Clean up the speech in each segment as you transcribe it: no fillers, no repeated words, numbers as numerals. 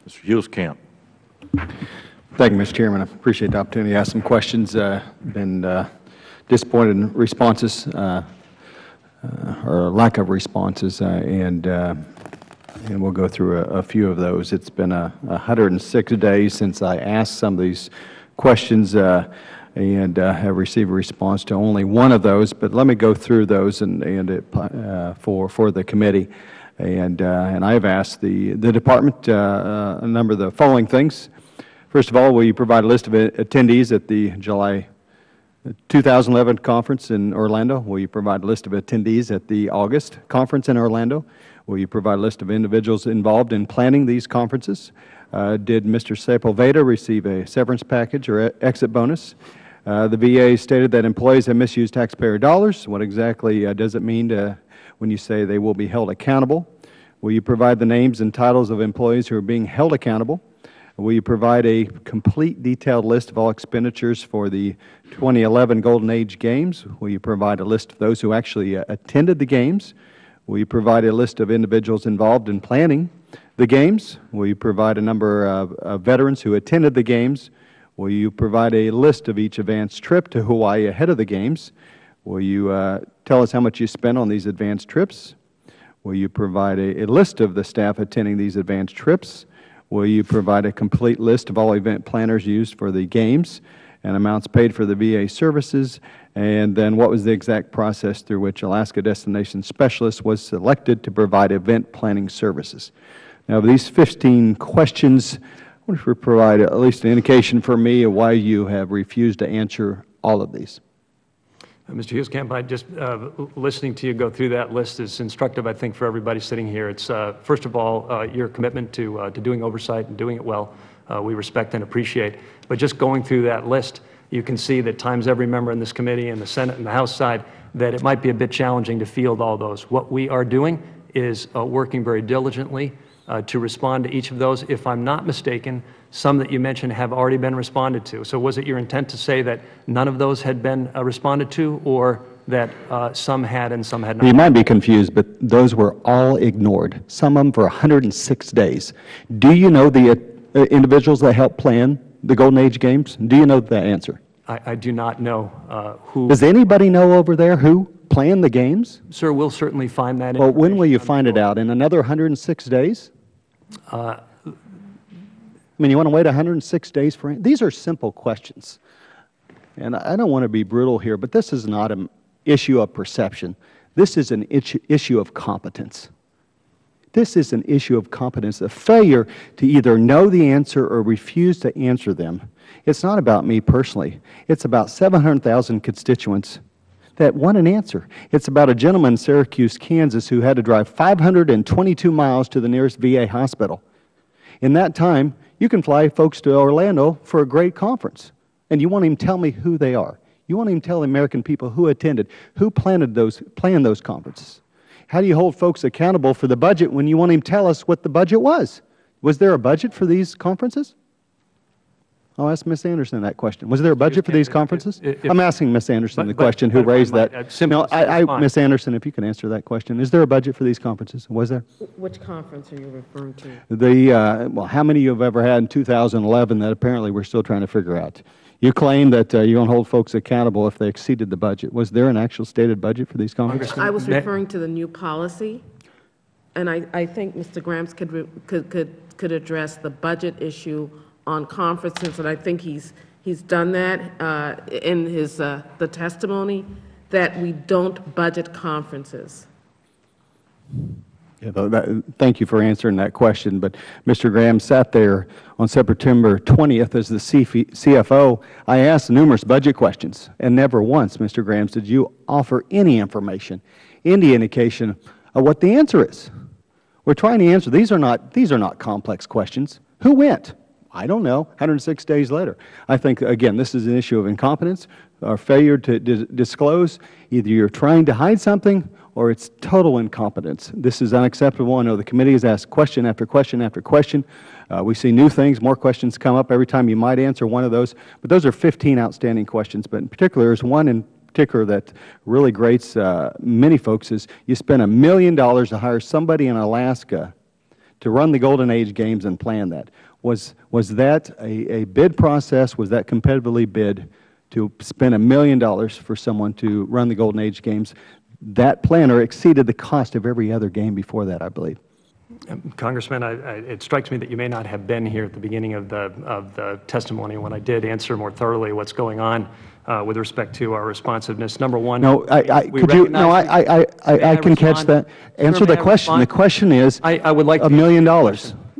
Mr. Huelskamp. Thank you, Mr. Chairman. I appreciate the opportunity to ask some questions. Been disappointed in responses or lack of responses, and we'll go through a few of those. It's been 106 days since I asked some of these questions and have received a response to only one of those. But let me go through those for the committee. And I have asked the Department a number of the following things. First of all, will you provide a list of attendees at the July 2011 conference in Orlando? Will you provide a list of attendees at the August conference in Orlando? Will you provide a list of individuals involved in planning these conferences? Did Mr. Sepulveda receive a severance package or exit bonus? The VA stated that employees have misused taxpayer dollars. What exactly does it mean when you say they will be held accountable? Will you provide the names and titles of employees who are being held accountable? Will you provide a complete detailed list of all expenditures for the 2011 Golden Age Games? Will you provide a list of those who actually attended the Games? Will you provide a list of individuals involved in planning the Games? Will you provide a number of veterans who attended the Games? Will you provide a list of each advanced trip to Hawaii ahead of the Games? Will you tell us how much you spent on these advanced trips? Will you provide a list of the staff attending these advanced trips? Will you provide a complete list of all event planners used for the Games and amounts paid for the VA services? And then what was the exact process through which Alaska Destination Specialist was selected to provide event planning services? Now, of these 15 questions, I wonder if you provide at least an indication for me of why you have refused to answer all of these. Mr. Huelskamp, listening to you go through that list is instructive, I think, for everybody sitting here. It's, first of all, your commitment to doing oversight and doing it well. We respect and appreciate. But just going through that list, you can see that times every member in this committee and the Senate and the House side that it might be a bit challenging to field all those. What we are doing is working very diligently to respond to each of those. If I'm not mistaken, some that you mentioned have already been responded to. So was it your intent to say that none of those had been responded to, or that some had and some had not? You might be confused, but those were all ignored, some of them for 106 days. Do you know the individuals that helped plan the Golden Age Games? Do you know the answer? I do not know who. Does anybody know over there who planned the Games? Sir, we'll certainly find that. Well, when will you find it out? In another 106 days? I mean, you want to wait 106 days for it? These are simple questions. And I don't want to be brutal here, but this is not an issue of perception. This is an issue of competence. This is an issue of competence, a failure to either know the answer or refuse to answer them. It's not about me personally. It's about 700,000 constituents that want an answer. It's about a gentleman in Syracuse, Kansas, who had to drive 522 miles to the nearest VA hospital. In that time, you can fly folks to Orlando for a great conference, and you want him to tell me who they are. You want him to tell the American people who attended, who planned those conferences. How do you hold folks accountable for the budget when you want him to tell us what the budget was? Was there a budget for these conferences? I'll ask Ms. Anderson that question. Was there a budget for these conferences? I'm asking Ms. Anderson the question who raised that. Ms. Anderson, if you can answer that question. Is there a budget for these conferences? Was there? Which conference are you referring to? Well, how many you have ever had in 2011 that apparently we're still trying to figure out? You claim that you don't hold folks accountable if they exceeded the budget. Was there an actual stated budget for these conferences? I was referring to the new policy, and I think Mr. Grams could address the budget issue on conferences, and I think he's done that in his the testimony, that we don't budget conferences. Yeah, thank you for answering that question. But Mr. Graham sat there on September 20th as the CFO. I asked numerous budget questions, and never once, Mr. Graham, did you offer any information, any indication of what the answer is. We're trying to answer. These are not complex questions. Who went? I don't know. 106 days later. I think, again, this is an issue of incompetence or failure to disclose. Either you're trying to hide something or it's total incompetence. This is unacceptable. I know the committee has asked question after question after question. We see new things, more questions come up every time you might answer one of those. But those are 15 outstanding questions. But in particular, there's one in particular that really grates many folks is you spent $1 million to hire somebody in Alaska to run the Golden Age Games and plan that. Was that a bid process? Was that competitively bid to spend $1 million for someone to run the Golden Age Games? That planner exceeded the cost of every other game before that, I believe. Congressman, it strikes me that you may not have been here at the beginning of the testimony when I did answer more thoroughly what's going on with respect to our responsiveness. Number one, no, I can catch that. Answer the question. The question is, I would like $1 million.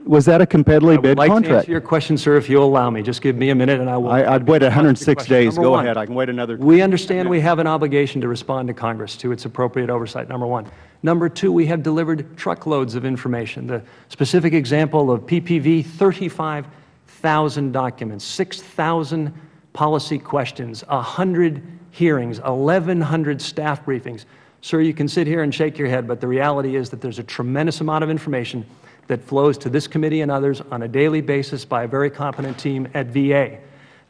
Was that a competitively bid I would like to contract? answer your question, sir, if you'll allow me. Just give me a minute and I will. I'd wait 106 days. Number Go one, ahead. I can wait another. We understand we have an obligation to respond to Congress, to its appropriate oversight, number one. Number two, we have delivered truckloads of information. The specific example of PPV, 35,000 documents, 6,000 policy questions, 100 hearings, 1,100 staff briefings. Sir, you can sit here and shake your head, but the reality is that there's a tremendous amount of information that flows to this committee and others on a daily basis by a very competent team at VA.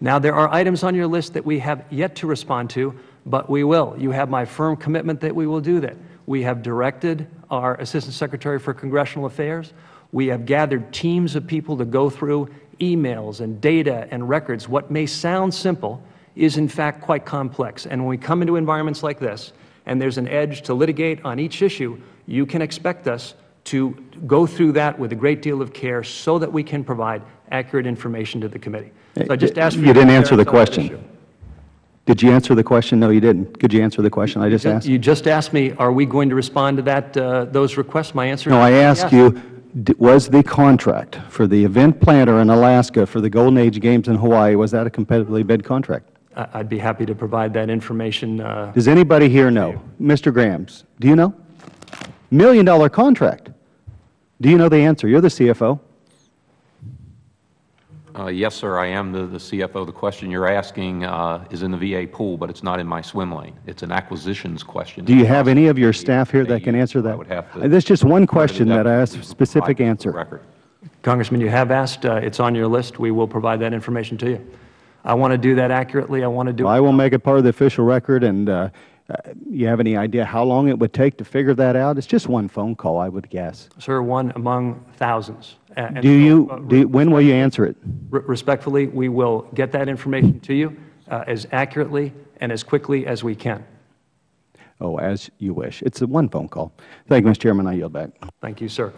Now, there are items on your list that we have yet to respond to, but we will. You have my firm commitment that we will do that. We have directed our Assistant Secretary for Congressional Affairs. We have gathered teams of people to go through emails and data and records. What may sound simple is, in fact, quite complex. And when we come into environments like this, and there's an edge to litigate on each issue, you can expect us to go through that with a great deal of care so that we can provide accurate information to the committee. So I just asked for you didn't answer the forbearance on that question. issue. Did you answer the question? No, you didn't. Could you answer the question I just asked? You just asked me, are we going to respond to that, those requests? My answer is No, I asked yes. you, was the contract for the event planner in Alaska for the Golden Age Games in Hawaii, was that a competitively bid contract? I'd be happy to provide that information. Does anybody here know? Mr. Grams, do you know? $1 million contract. Do you know the answer? You're the CFO. Yes, sir, I am the CFO. The question you're asking is in the VA pool, but it's not in my swim lane. It's an acquisitions question. Do you have any of your staff here that can answer I that? would have to. There's just one question that I I asked a specific answer. Congressman, you have asked. It's on your list. We will provide that information to you. I want to do that accurately. I want to do Well, I will make it part of the official record, and you have any idea how long it would take to figure that out? It's just one phone call, I would guess. Sir, one among thousands. And When will you answer it? Respectfully, we will get that information to you as accurately and as quickly as we can. Oh, as you wish. It's a one phone call. Thank you, Mr. Chairman. I yield back. Thank you, sir.